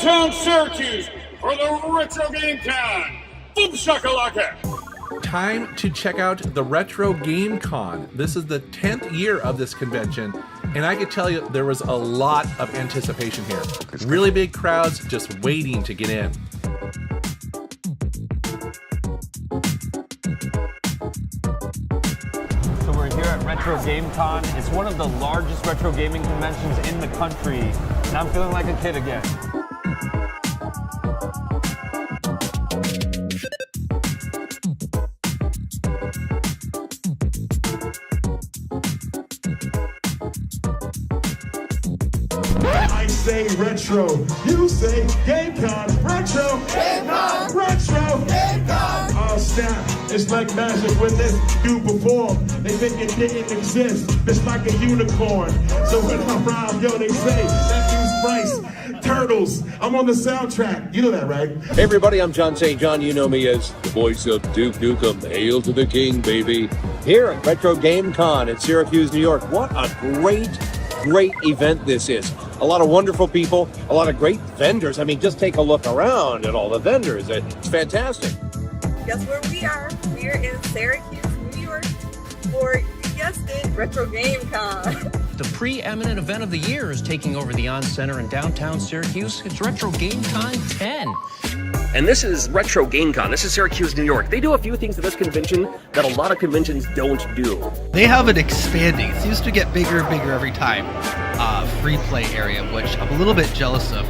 downtown Syracuse for the Retro Game Con. Boom shakalaka! Time to check out the Retro Game Con. This is the 10th year of this convention, and I can tell you there was a lot of anticipation here. Really big crowds just waiting to get in. So we're here at Retro Game Con. It's one of the largest retro gaming conventions in the country, and I'm feeling like a kid again. I say retro, you say GameCon. Retro, GameCon. Retro, GameCon. Oh snap, it's like magic when this dude perform. They think it didn't exist, it's like a unicorn. So when I rhyme, yo, they say that dude's Bryce. Turtles, I'm on the soundtrack. You know that, right? Hey everybody, I'm John St. John. You know me as the voice of Duke Nukem. Hail to the king, baby. Here at Retro Game Con in Syracuse, New York. What a great event this is. A lot of wonderful people, a lot of great vendors. I mean, just take a look around at all the vendors. It's fantastic. Guess where we are? We're in Syracuse, New York for, you guessed it, Retro Game Con. The preeminent event of the year is taking over the On Center in downtown Syracuse. It's Retro Game Con 10. And this is Retro Game Con. This is Syracuse, New York. They do a few things at this convention that a lot of conventions don't do. They have it expanding. It seems to get bigger and bigger every time. Free play area, which I'm a little bit jealous of.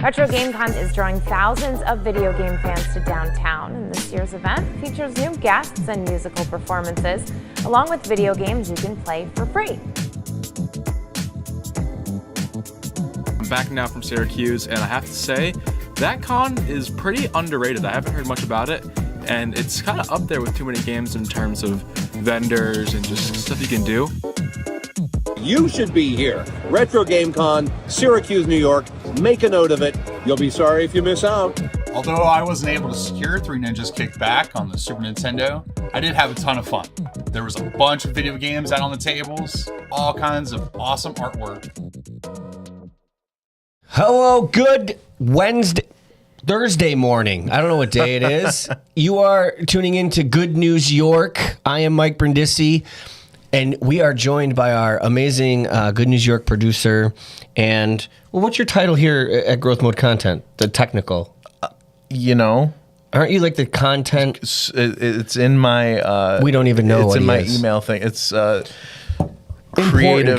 Retro Game Con is drawing thousands of video game fans to downtown, and this year's event features new guests and musical performances, along with video games you can play for free. I'm back now from Syracuse, and I have to say, that con is pretty underrated. I haven't heard much about it, and it's kind of up there with too many games in terms of vendors and just stuff you can do. You should be here. Retro Game Con, Syracuse, New York. Make a note of it. You'll be sorry if you miss out. Although I wasn't able to secure Three Ninjas Kick Back on the Super Nintendo, I did have a ton of fun. There was a bunch of video games out on the tables, all kinds of awesome artwork. Hello, good Thursday morning. I don't know what day it is. You are tuning in to Good News York. I am Mike Brindisi, and we are joined by our amazing Good News York producer. And, well, what's your title here at Growth Mode Content? The technical? Aren't you like the content? It's in my... we don't even know it's what in my is. email thing. It's director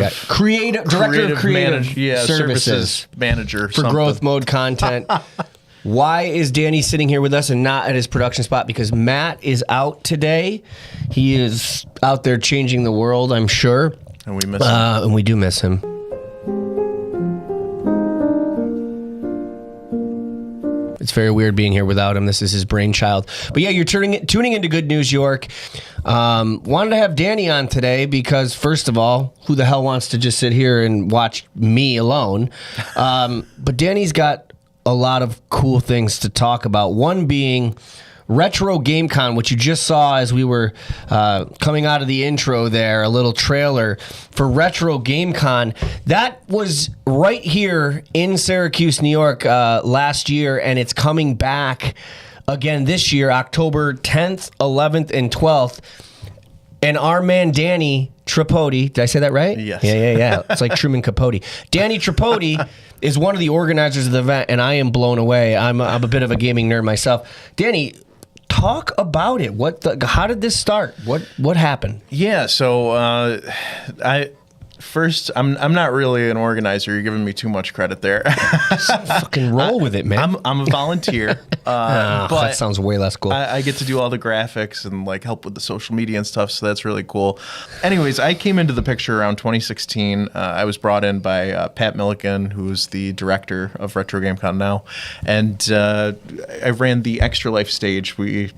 of creative services manager for Growth Mode Content. Why is Danny sitting here with us and not at his production spot? Because Matt is out today. He is out there changing the world, I'm sure. And we miss him. And we do miss him. It's very weird being here without him. This is his brainchild. But yeah, you're tuning into Good News York. Wanted to have Danny on today because, first of all, who the hell wants to just sit here and watch me alone? But Danny's got a lot of cool things to talk about. One being Retro Game Con, which you just saw as we were coming out of the intro there, a little trailer for Retro Game Con. That was right here in Syracuse, New York last year, and it's coming back again this year, October 10th, 11th, and 12th. And our man Danny Tripodi, did I say that right? Yes. Yeah. It's like Truman Capote. Danny Tripodi is one of the organizers of the event, and I am blown away. I'm a bit of a gaming nerd myself. Danny, talk about it. How did this start? What happened? Yeah, so I'm not really an organizer. You're giving me too much credit there. Fucking roll with it, man. I'm a volunteer. But that sounds way less cool. I get to do all the graphics and like help with the social media and stuff, so that's really cool. Anyways, I came into the picture around 2016. I was brought in by Pat Milliken, who's the director of Retro Game Con now, and I ran the Extra Life stage. We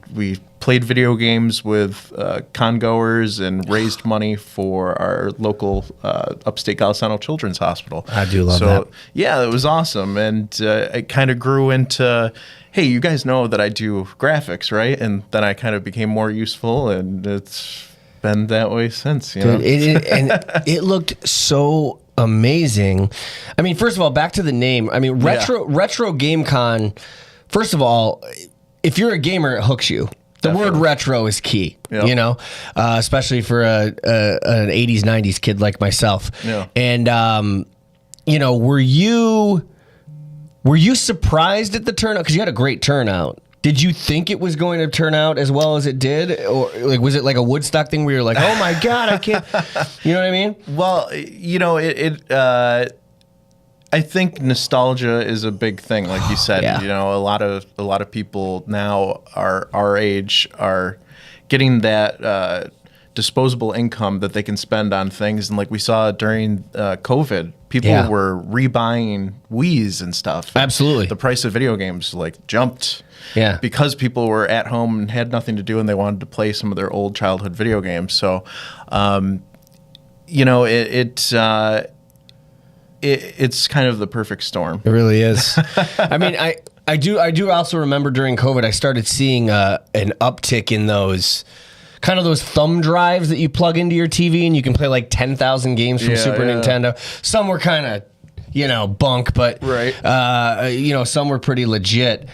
played video games with con-goers and raised money for our local upstate Golisano Children's Hospital. I do love that. Yeah, it was awesome. And it kind of grew into, hey, you guys know that I do graphics, right? And then I kind of became more useful, and it's been that way since. You know? And it looked so amazing. I mean, first of all, back to the name. I mean, Retro Game Con. First of all, if you're a gamer, it hooks you. The word retro is key, you know, especially for an 80s, 90s kid like myself. Yeah. And, you know, were you surprised at the turnout? Because you had a great turnout. Did you think it was going to turn out as well as it did? Or like, was it like a Woodstock thing where you're like, oh my God, I can't, you know what I mean? Well, you know, I think nostalgia is a big thing, like you said. Yeah. You know, a lot of people now are our age are getting that disposable income that they can spend on things, and like we saw during COVID, people were rebuying Wiis and stuff. Absolutely, the price of video games like jumped. Yeah, because people were at home and had nothing to do, and they wanted to play some of their old childhood video games. So, you know, it's kind of the perfect storm. It really is. I mean, I do also remember during COVID, I started seeing an uptick in those kind of those thumb drives that you plug into your TV and you can play like 10,000 games from Super Nintendo. Some were kind of, you know, bunk, but you know, some were pretty legit.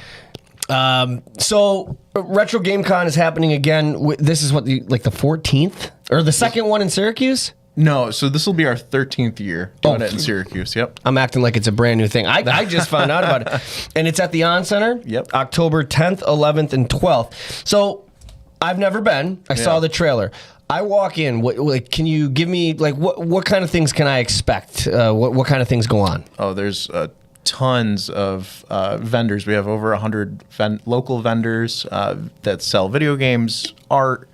So Retro Game Con is happening again. This is what the 14th or the second one in Syracuse? No, so this will be our 13th year doing it in Syracuse. Yep. I'm acting like it's a brand new thing. I just found out about it. And it's at the On Center. Yep. October 10th, 11th, and 12th. So I've never been. I saw the trailer. I walk in. What can you give me? Like what kind of things can I expect? What kind of things go on? Oh, there's tons of vendors. We have over 100 local vendors that sell video games, art,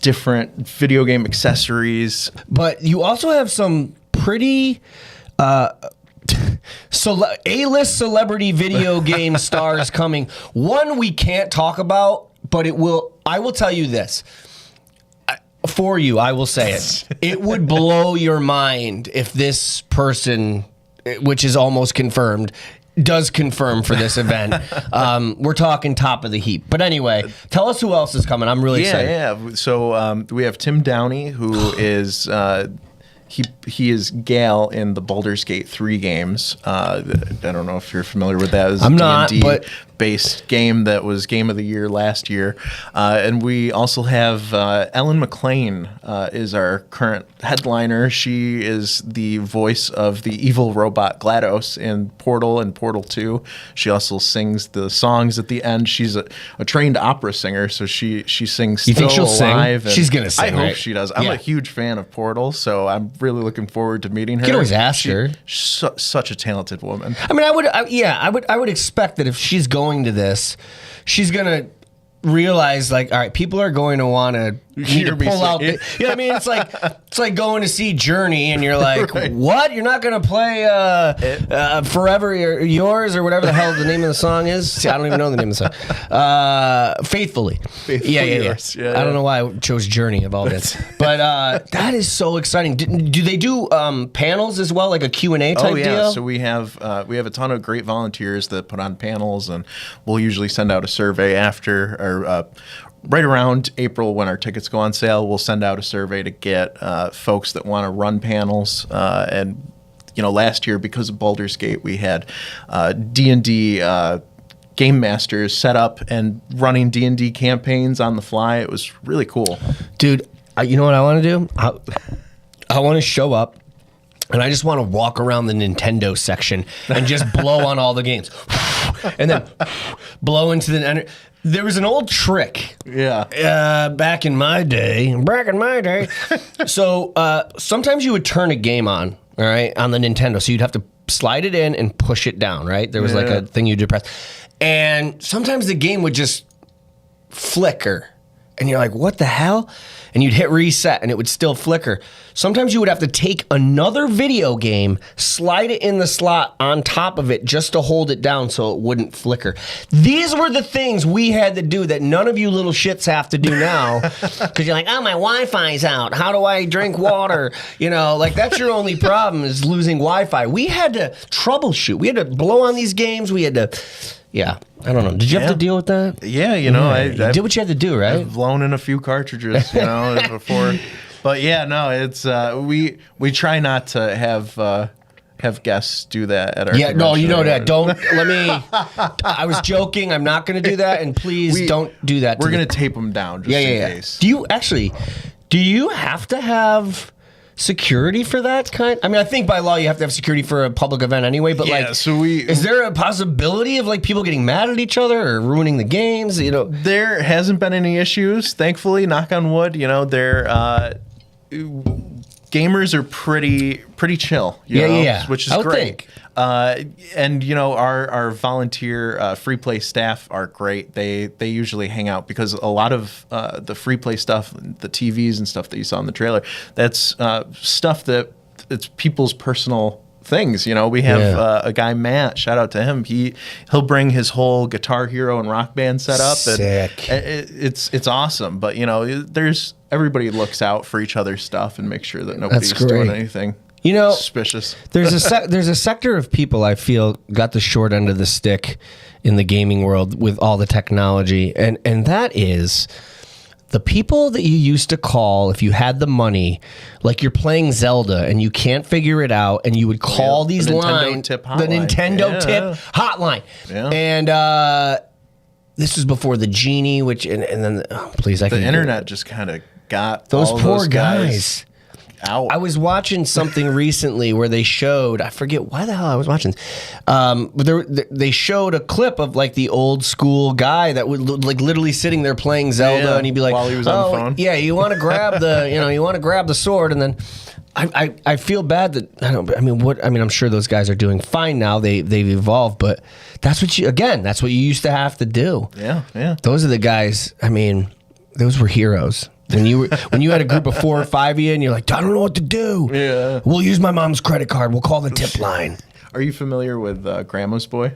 different video game accessories. But you also have some pretty A-list celebrity video game stars coming. One we can't talk about, but I will tell you this. For you, I will say it. It would blow your mind if this person, which is almost confirmed, does confirm for this event. We're talking top of the heap. But anyway, tell us who else is coming. I'm really excited. Yeah. So we have Tim Downey, who is he is Gal in the Baldur's Gate 3 games. I don't know if you're familiar with that. It's I'm not, but based game that was Game of the Year last year. And we also have Ellen McLean is our current headliner. She is the voice of the evil robot GLaDOS in Portal and Portal 2. She also sings the songs at the end. She's a trained opera singer, so she sings You think she'll live. sing? She's gonna sing, I hope right? she does. I'm a huge fan of Portal, so I'm really looking forward to meeting her. You can always ask her. She's such a talented woman. I mean, I would expect that if she's going to this, she's gonna realize like, all right, people are going to want to need to pull out. You know what I mean? It's like going to see Journey, and you're like, what? You're not gonna play Forever Yours or whatever the hell the name of the song is? See, I don't even know the name of the song. Faithfully. Yeah. I don't know why I chose Journey of all this, but that is so exciting. Do they do panels as well, like a Q&A type deal? So we have a ton of great volunteers that put on panels, and we'll usually send out a survey after or right around April when our tickets go on sale. We'll send out a survey to get folks that want to run panels. And you know, last year because of Baldur's Gate, we had D&D game masters set up and running D&D campaigns on the fly. It was really cool, dude. You know what I want to do? I want to show up. And I just want to walk around the Nintendo section and just blow on all the games. And then blow into the... There was an old trick. Back in my day. So sometimes you would turn a game on, all right, on the Nintendo. So you'd have to slide it in and push it down, right? There was like a thing you would press. And sometimes the game would just flicker. And you're like, what the hell? And you'd hit reset and it would still flicker. Sometimes you would have to take another video game, slide it in the slot on top of it just to hold it down so it wouldn't flicker. These were the things we had to do that none of you little shits have to do now. Because you're like, oh, my Wi-Fi's out. How do I drink water? You know, like that's your only problem is losing Wi-Fi. We had to troubleshoot. We had to blow on these games. We had to... Yeah, I don't know. Did you have to deal with that? Yeah, you know, I did what you had to do, right? I've blown in a few cartridges, you know, before. But yeah, no, it's we try not to have guests do that at our no, you know that. Don't Let me. I was joking. I'm not going to do that, and please don't do that. We're going to tape them down just in case. Do you have to have security for that kind? I mean, I think by law you have to have security for a public event anyway. But is there a possibility of like people getting mad at each other or ruining the games? You know, there hasn't been any issues, thankfully. Knock on wood. You know, gamers are pretty chill. You know, which is great. And you know, our volunteer free play staff are great. They usually hang out because a lot of the free play stuff, the TVs and stuff that you saw in the trailer, that's stuff that it's people's personal things. You know, we have a guy, Matt, shout out to him. He'll bring his whole Guitar Hero and Rock Band setup. Sick. And it's awesome. But you know, everybody looks out for each other's stuff and make sure that nobody's doing anything suspicious. There's a sector of people I feel got the short end of the stick in the gaming world with all the technology, and that is the people that you used to call if you had the money, like you're playing Zelda and you can't figure it out, and you would call these lines, the Nintendo tip hotline, and this was before the Genie, which and then the internet just kind of got those all poor those guys out. I was watching something recently where they showed, I forget why the hell I was watching, but they showed a clip of like the old school guy that would like literally sitting there playing Zelda, and he'd be like, while he was on the phone. Yeah, you want to grab the sword, and then I feel bad that I'm sure those guys are doing fine now. They've evolved, but that's what you used to have to do. Yeah. Those are the guys. I mean, those were heroes. When you had a group of 4 or 5 of you, and you're like, I don't know what to do. Yeah. We'll use my mom's credit card. We'll call the tip line. Are you familiar with Grandma's Boy?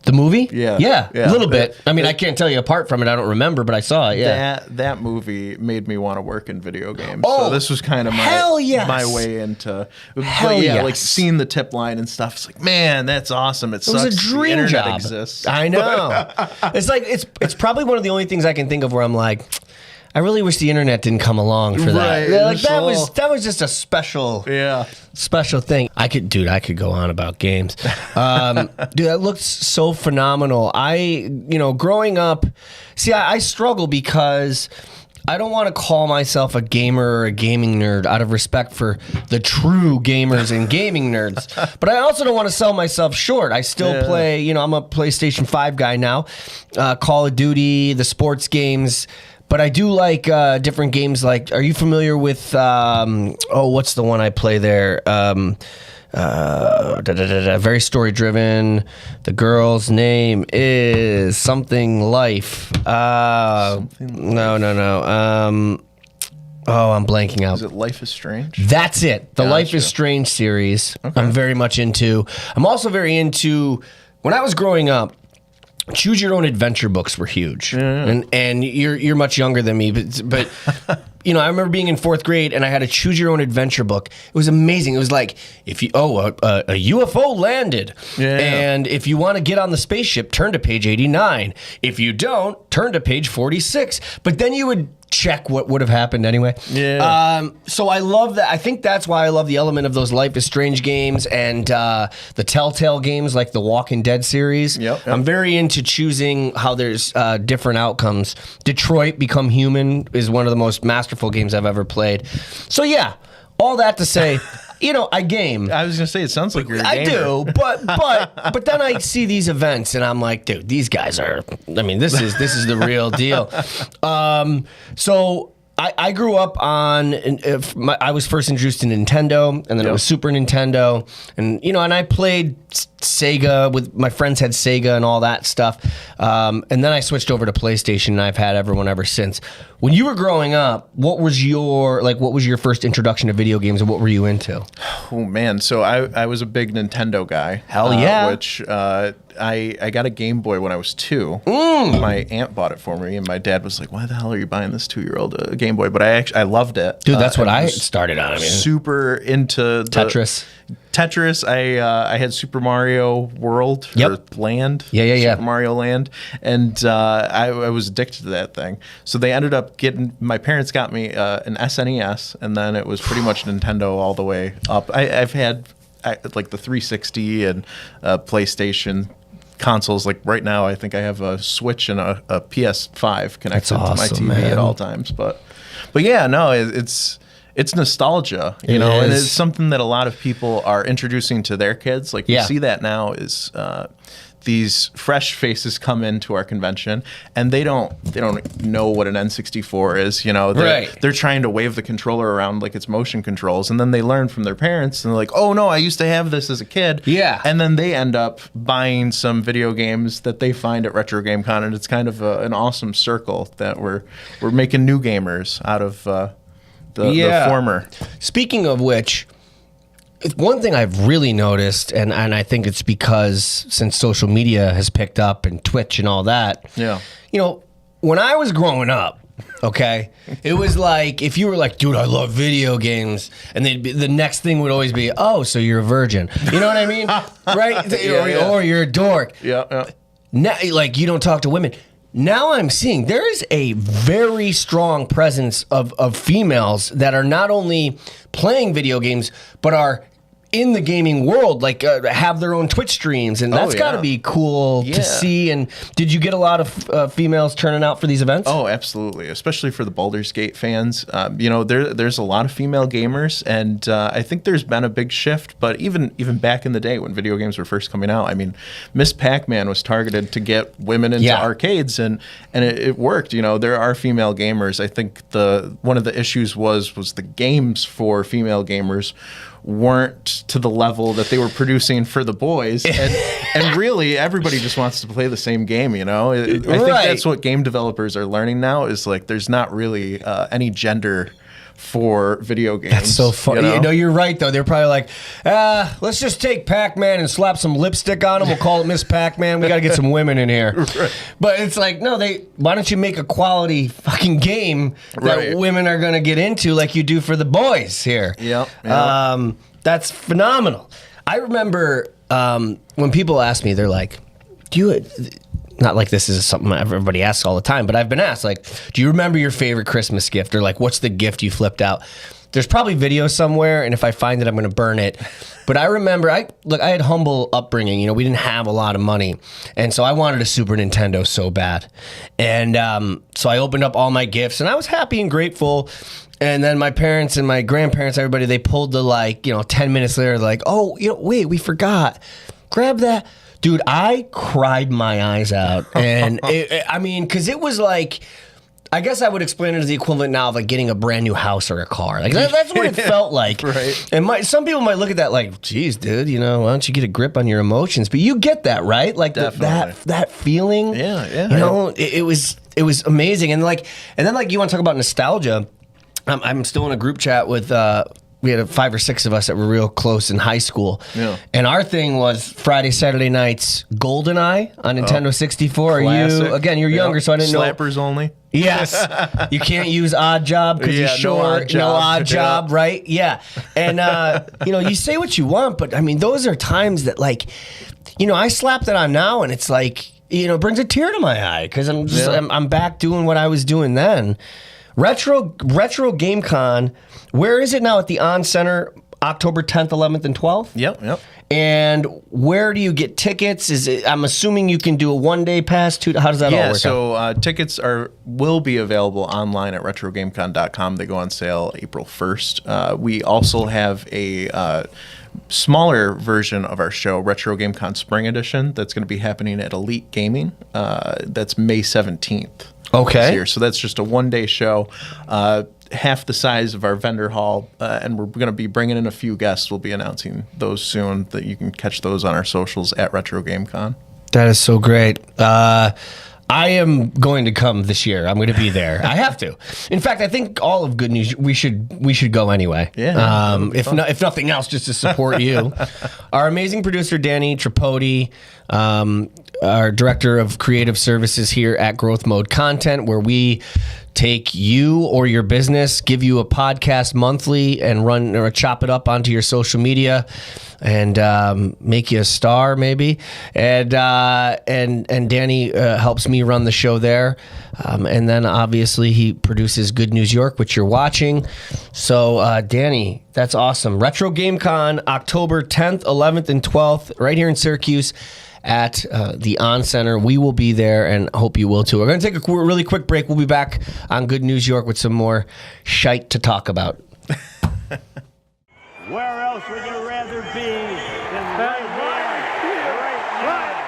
The movie? Yeah. A little bit. I mean, I can't tell you apart from it. I don't remember, but I saw it. Yeah. That movie made me want to work in video games. Oh, so this was kind of my way into like seeing the tip line and stuff. It's like, man, that's awesome. It sucks. was a dream the internet job. exists. I know. It's like it's probably one of the only things I can think of where I'm like, I really wish the internet didn't come along for that. Right. Like that was just a special thing. I could go on about games. Dude, that looks so phenomenal. Growing up, I struggle because I don't want to call myself a gamer or a gaming nerd out of respect for the true gamers and gaming nerds. But I also don't want to sell myself short. I still play, I'm a PlayStation 5 guy now. Call of Duty, the sports games. But I do like different games. Like, are you familiar with? What's the one I play there? Very story driven. The girl's name is something Life. No. I'm blanking out. Is it Life is Strange? That's it. The Life is Strange series. Okay. I'm very much into. I'm also very into. When I was growing up, choose your own adventure books were huge, and you're much younger than me, but I remember being in 4th grade and I had a choose your own adventure book. It was amazing. It was like a UFO landed, and if you want to get on the spaceship, turn to page 89. If you don't, turn to page 46. But then you would check what would have happened anyway. So I love that. I think that's why I love the element of those Life is Strange games and the Telltale games like the Walking Dead series. Yep. I'm very into choosing how there's different outcomes. Detroit Become Human is one of the most masterful games I've ever played. So yeah, all that to say, I game. I was gonna say, it sounds like you're a gamer. I do, but then I see these events and I'm like, dude, these guys are. I mean, this is the real deal. So I grew up on. I was first introduced to Nintendo, and then it was Super Nintendo, and and I played Sega with my friends had Sega and all that stuff, and then I switched over to PlayStation, and I've had everyone ever since. When you were growing up, what was your first introduction to video games, and what were you into? Oh man, so I was a big Nintendo guy. Hell yeah! Which I got a Game Boy when I was 2. My aunt bought it for me, and my dad was like, "Why the hell are you buying this 2-year-old a Game Boy?" But I loved it, dude. That's what I started on. Super into Tetris. Tetris. I had Super Mario World or Land. Yeah. Super Mario Land, and I was addicted to that thing. So they ended up my parents got me an SNES, and then it was pretty much Nintendo all the way up. I've had like the 360 and PlayStation consoles. Like right now, I think I have a Switch and a PS5 connected to my TV at all times. But yeah, no, it's nostalgia, you know, and it's something that a lot of people are introducing to their kids. Like we see that now is these fresh faces come into our convention and they don't know what an N64 is, you know. They're trying to wave the controller around like it's motion controls, and then they learn from their parents and they're like, oh no, I used to have this as a kid. Yeah. And then they end up buying some video games that they find at Retro Game Con, and it's kind of an awesome circle that we're making new gamers out of the former. Speaking of which, one thing I've really noticed, and I think it's because since social media has picked up and Twitch and all that, you know, when I was growing up, okay, it was like if you were like, dude, I love video games, and the next thing would always be, oh, so you're a virgin. You know what I mean? Right? Or you're a dork. Yeah. Now, like, you don't talk to women. Now I'm seeing there is a very strong presence of females that are not only playing video games, but are in the gaming world, like have their own Twitch streams, and that's got to be cool to see. And did you get a lot of females turning out for these events? Oh, absolutely, especially for the Baldur's Gate fans. You know, there's a lot of female gamers, and I think there's been a big shift. But even back in the day when video games were first coming out, I mean, Miss Pac-Man was targeted to get women into arcades, and it worked. You know, there are female gamers. I think one of the issues was the games for female gamers weren't to the level that they were producing for the boys, and really everybody just wants to play the same game, you know. I think that's what game developers are learning now, is like there's not really any gender for video games. That's so funny. You know, you're right though. They're probably like, let's just take Pac-Man and slap some lipstick on him. We'll call it Miss Pac-Man. We got to get some women in here. Right. But it's like, no, why don't you make a quality fucking game that women are going to get into like you do for the boys here? Yeah. That's phenomenal. I remember when people ask me, they're like, not like this is something everybody asks all the time, but I've been asked, like, do you remember your favorite Christmas gift? Or like, what's the gift you flipped out? There's probably video somewhere, and if I find it, I'm going to burn it. But I remember, I had humble upbringing. You know, we didn't have a lot of money, and so I wanted a Super Nintendo so bad. And so I opened up all my gifts, and I was happy and grateful. And then my parents and my grandparents, everybody, they pulled the 10 minutes later, like, oh, wait, we forgot. Grab that. Dude, I cried my eyes out. And because it was like, I guess I would explain it as the equivalent now of like getting a brand new house or a car. Like that's what it felt like. Right. And some people might look at that like, geez, dude, why don't you get a grip on your emotions? But you get that, right? Like that feeling. Yeah. You know, it was amazing. And then you want to talk about nostalgia. I'm still in a group chat with we had 5 or 6 of us that were real close in high school. Yeah. And our thing was Friday, Saturday nights, GoldenEye on Nintendo 64. Classic. You're younger, so I didn't know. Slappers only. Yes. You can't use Odd Job because you're short. No odd job, right? Yeah. And, you say what you want, but I mean, those are times that I slapped it on now and it's like, brings a tear to my eye because I'm back doing what I was doing then. Retro Game Con, where is it now? At the On Center, October 10th, 11th, and 12th? Yep. And where do you get tickets? I'm assuming you can do a one-day pass. How does that all work out? So tickets will be available online at retrogamecon.com. They go on sale April 1st. We also have a smaller version of our show, Retro Game Con Spring Edition, that's going to be happening at Elite Gaming. That's May 17th. Okay. Year. So that's just a one-day show, half the size of our vendor hall, and we're going to be bringing in a few guests. We'll be announcing those soon. That you can catch those on our socials at Retro Game Con. That is so great. I am going to come this year. I'm going to be there. I have to. In fact, I think all of Good News, we should go anyway. Yeah. If nothing else, just to support you. Our amazing producer, Danny Tripodi, our director of creative services here at Growth Mode Content, where we take you or your business, give you a podcast monthly, and run or chop it up onto your social media, and make you a star maybe. And Danny helps me run the show there, and then obviously he produces Good News York, which you're watching. So Danny, that's awesome. Retro Game Con, October 10th, 11th, and 12th, right here in Syracuse at the On Center. We will be there, and hope you will too. We're going to take a really quick break. We'll be back on Good News York with some more shite to talk about. Where else would you rather be than right here, right now?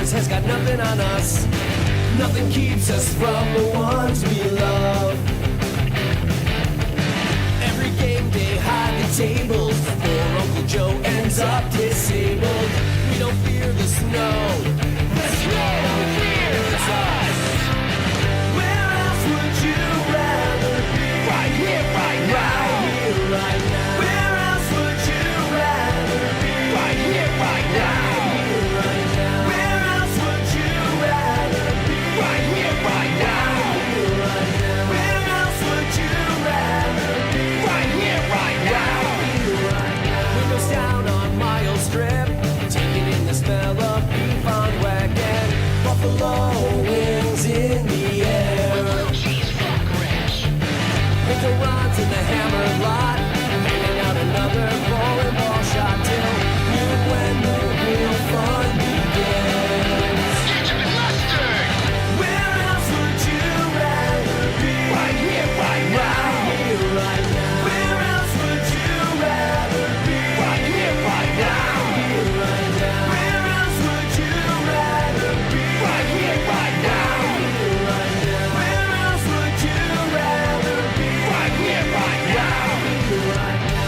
Has got nothing on us. Nothing keeps us from the ones we love. Every game day, hide the tables before Uncle Joe ends up disabled. We don't fear the snow. The snow fears us. Where else would you rather be? Right here, right now. Right here, right now. Where else would you rather be? Right here, right now. Buffalo wings in the air. Cheese fuck rich. With the rods in the hammered lot, hanging out another bowling ball shot till noon when the real fun begins. Ketchup and mustard. Where else would you rather be? Right here, right now. Right here, right now. Where else would you rather be? Right here, right now. Right here, right now. Where else would you rather be? Right here, right now. Right now. Where else would you rather be? Right here, right now. Right now.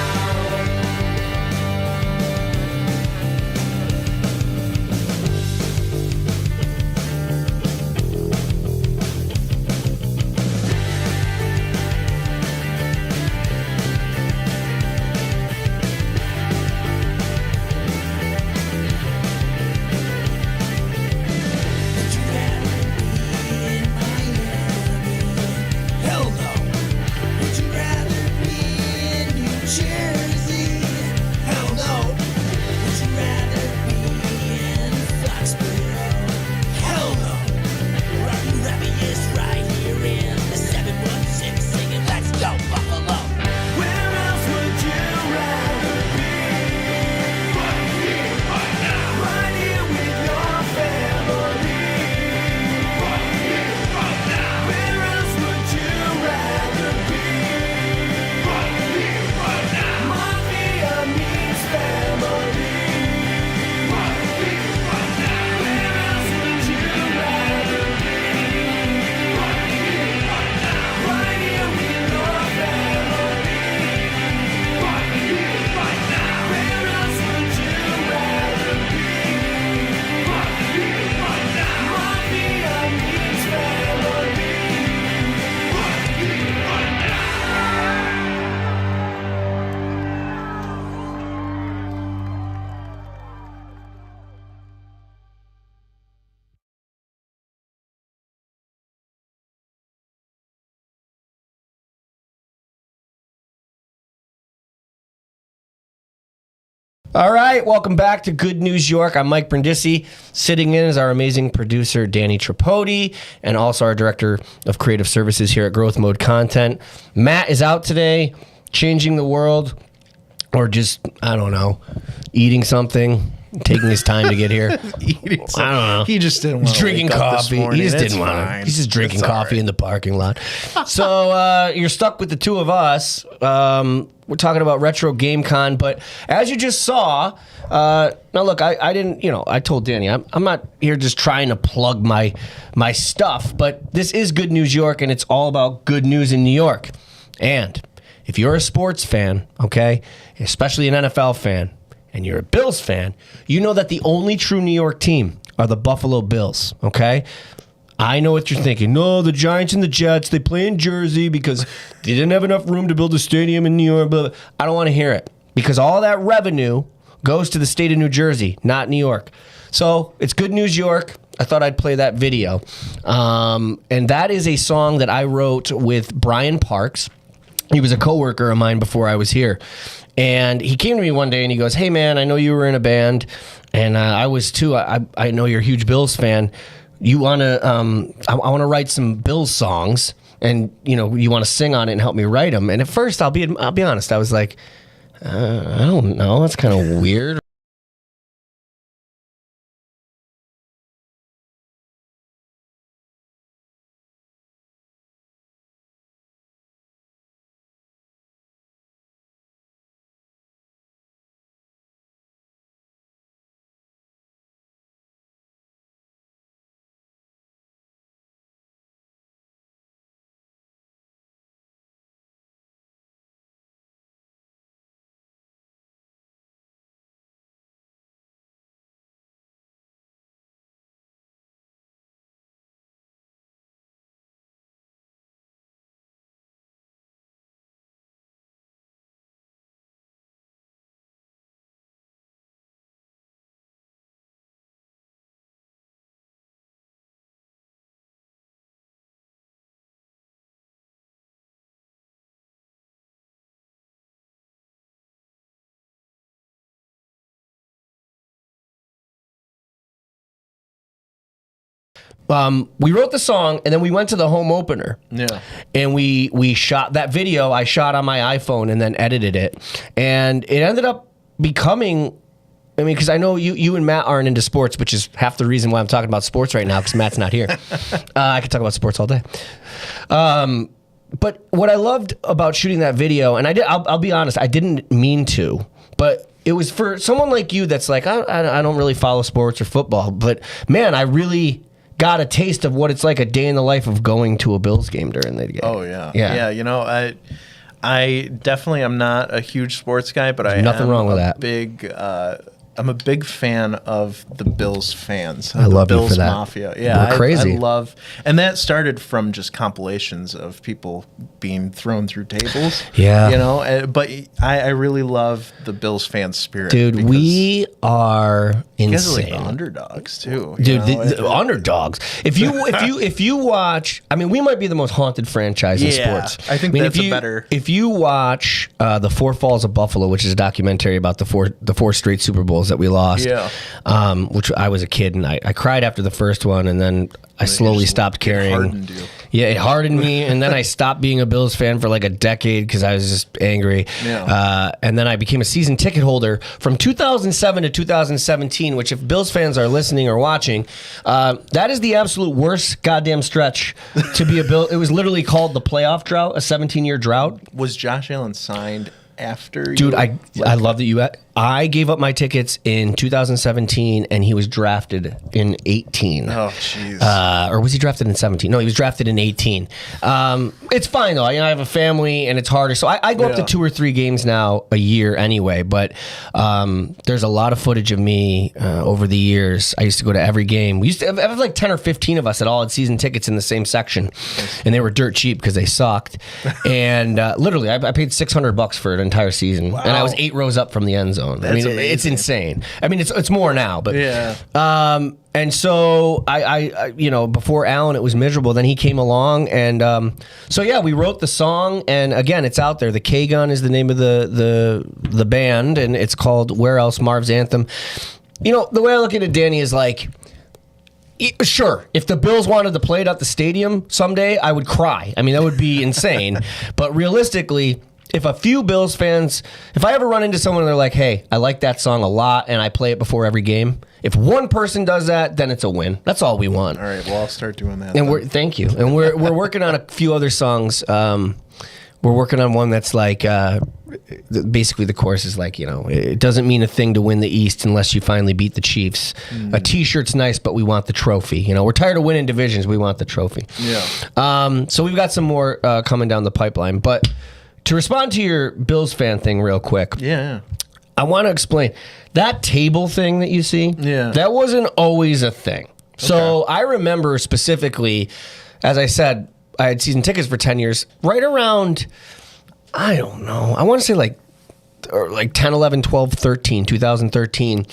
Hell no. Would you rather be in New Jersey? Hell no. Would you rather be in Foxborough? Hell no. Or are you happiest right here in the 716 singing Let's Go Buffalo? Where else would you rather be? Right here, right now. Right here with your family. Right here, right now. Where else would you rather be? Right here, right now. Mafia means family. Right here, right now. Where else would you rather be? Right here, right now. Right here with your family. Right here, right now. Where else would you rather be? Right here, right now. Mafia means family. Right here, right now. All right, welcome back to Good News York. I'm Mike Brindisi. Sitting in is our amazing producer, Danny Tripodi, and also our director of creative services here at Growth Mode Content. Matt is out today, changing the world, or just, I don't know, eating something. taking his time to get here. Eating some- I don't know. He just didn't He's want to drinking wake up this coffee. morning. He just It's didn't want to. fine. He's just drinking It's all coffee right. in the parking lot. So you're stuck with the two of us. We're talking about Retro GameCon, but as you just saw, now look, I didn't, I told Danny, I'm not here just trying to plug my stuff, but this is Good News York, and it's all about good news in New York. And if you're a sports fan, okay, especially an NFL fan, and you're a Bills fan, you know that the only true New York team are the Buffalo Bills, okay? I know what you're thinking. No, the Giants and the Jets, they play in Jersey because they didn't have enough room to build a stadium in New York. But I don't want to hear it because all that revenue goes to the state of New Jersey, not New York. So it's Good News York. I thought I'd play that video. And that is a song that I wrote with Brian Parks. He was a coworker of mine before I was here. And he came to me one day and he goes, hey, man, I know you were in a band. And I was too. I know you're a huge Bills fan. You want to, I want to write some Bills songs, and you want to sing on it and help me write them. And at first, I'll be honest, I was like, I don't know, that's kind of weird. We wrote the song, and then we went to the home opener. Yeah. And we shot that video. I shot on my iPhone and then edited it. And it ended up becoming, because I know you and Matt aren't into sports, which is half the reason why I'm talking about sports right now, because Matt's not here. I could talk about sports all day. But what I loved about shooting that video, and I'll be honest, I didn't mean to, but it was for someone like you that's like, I don't really follow sports or football, but man, I really got a taste of what it's like a day in the life of going to a Bills game during the game. Oh yeah, yeah. I definitely am not a huge sports guy, but Nothing wrong with that. I'm a big fan of the Bills fans. I love the you Bills for that. Mafia. Yeah, We're crazy. I love, and that started from just compilations of people being thrown through tables. Yeah. But I really love the Bills fan spirit. Dude, we are you guys are insane. like the underdogs too. Dude, the underdogs. If you watch, we might be the most haunted franchise in sports. I think that's better. If you watch the Four Falls of Buffalo, which is a documentary about the four straight Super Bowls that we lost, which I was a kid and I cried after the first one, and then I slowly stopped caring. Hardened you. Yeah, it hardened me, and then I stopped being a Bills fan for like a decade because I was just angry. Yeah. And then I became a season ticket holder from 2007 to 2017, which if Bills fans are listening or watching, that is the absolute worst goddamn stretch to be a Bill. It was literally called the playoff drought, a 17-year drought. Was Josh Allen signed after? Dude, I love that you. I gave up my tickets in 2017, and he was drafted in 18. Oh, jeez. Or was he drafted in 17? No, he was drafted in 18. It's fine, though. I have a family, and it's harder. So I go up to 2 or 3 games now a year anyway. But there's a lot of footage of me over the years. I used to go to every game. We used to have like 10 or 15 of us that all had season tickets in the same section. And they were dirt cheap because they sucked. And literally, I paid $600 for an entire season. Wow. And I was 8 rows up from the end zone. That's it's insane. It's more now, but yeah. And so I before Alan it was miserable. Then he came along, and so yeah, we wrote the song, and again, it's out there. The K Gun is the name of the band, and it's called Where Else, Marv's Anthem. The way I look at it, Danny, is like, sure, if the Bills wanted to play it at the stadium someday, I would cry. That would be insane. But realistically, if a few Bills fans, if I ever run into someone and they're like, hey, I like that song a lot and I play it before every game, if one person does that, then it's a win. That's all we want. All right, well, I'll start doing that. And thank you. And we're working on a few other songs. We're working on one that's like, basically the chorus is like, it doesn't mean a thing to win the East unless you finally beat the Chiefs. A T-shirt's nice, but we want the trophy. We're tired of winning divisions. We want the trophy. Yeah. So we've got some more coming down the pipeline. But to respond to your Bills fan thing real quick. Yeah. I want to explain. That table thing that you see, that wasn't always a thing. So I remember specifically, as I said, I had season tickets for 10 years, right around, I don't know, I want to say like 10, 11, 12, 13, 2013.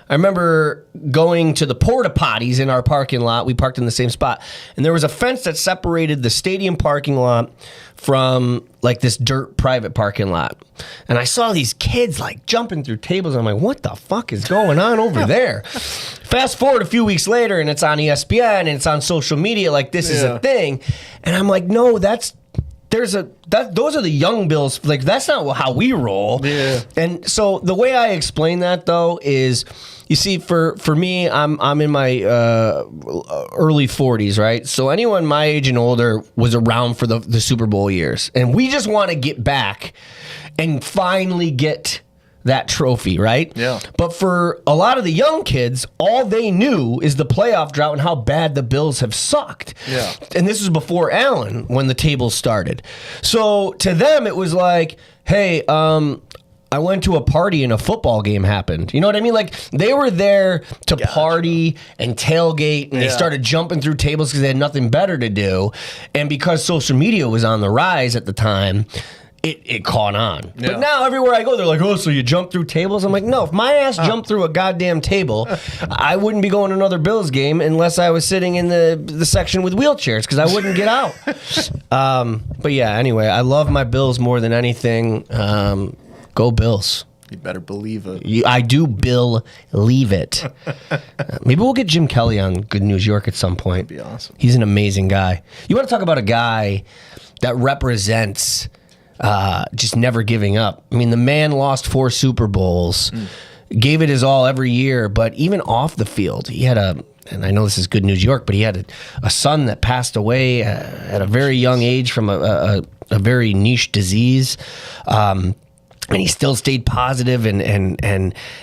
I remember going to the porta potties in our parking lot. We parked in the same spot. And there was a fence that separated the stadium parking lot from like this dirt private parking lot. And I saw these kids like jumping through tables. I'm like, what the fuck is going on over there? Fast forward a few weeks later and it's on ESPN and it's on social media like this is a thing. And I'm like, no, those are the young Bills. Like, that's not how we roll. Yeah. And so the way I explain that though is, you see, for me, I'm in my early 40s, right? So anyone my age and older was around for the Super Bowl years, and we just want to get back and finally get that trophy, right? Yeah. But for a lot of the young kids, all they knew is the playoff drought and how bad the Bills have sucked. Yeah. And this was before Allen when the tables started. So to them, it was like, hey, I went to a party and a football game happened. You know what I mean? Like, they were there to party and tailgate, and they started jumping through tables because they had nothing better to do. And because social media was on the rise at the time, it caught on. Yeah. But now everywhere I go, they're like, oh, so you jump through tables? I'm like, no, if my ass jumped through a goddamn table, I wouldn't be going to another Bills game unless I was sitting in the section with wheelchairs because I wouldn't get out. But yeah, anyway, I love my Bills more than anything. Go Bills. You better believe it. I do believe it. Maybe we'll get Jim Kelly on Good News York at some point. That'd be awesome. He's an amazing guy. You want to talk about a guy that represents just never giving up. I mean, the man lost 4 Super Bowls, gave it his all every year, but even off the field, he had and I know this is Good News York, but he had a son that passed away at a very young age from a very niche disease. And he still stayed positive, and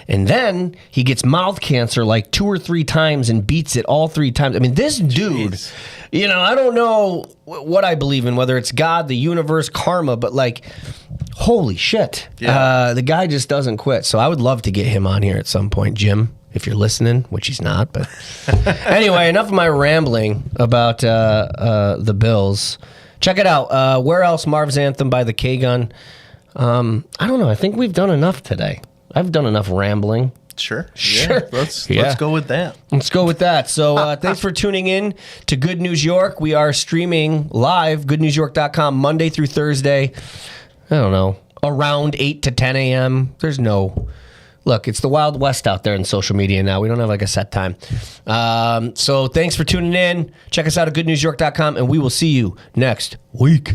then he gets mouth cancer like 2 or 3 times and beats it all 3 times. I mean, this dude, I don't know what I believe in, whether it's God, the universe, karma, but like, holy shit. Yeah. The guy just doesn't quit. So I would love to get him on here at some point, Jim, if you're listening, which he's not. But anyway, enough of my rambling about the Bills. Check it out. Where Else? Marv's Anthem by the K-Gun. I don't know. I think we've done enough today. I've done enough rambling. Sure. Sure. Yeah, let's go with that. Let's go with that. So thanks for tuning in to Good News York. We are streaming live, goodnewsyork.com, Monday through Thursday. I don't know, around 8 to 10 a.m. Look, it's the Wild West out there in social media now. We don't have like a set time. So thanks for tuning in. Check us out at goodnewsyork.com, and we will see you next week.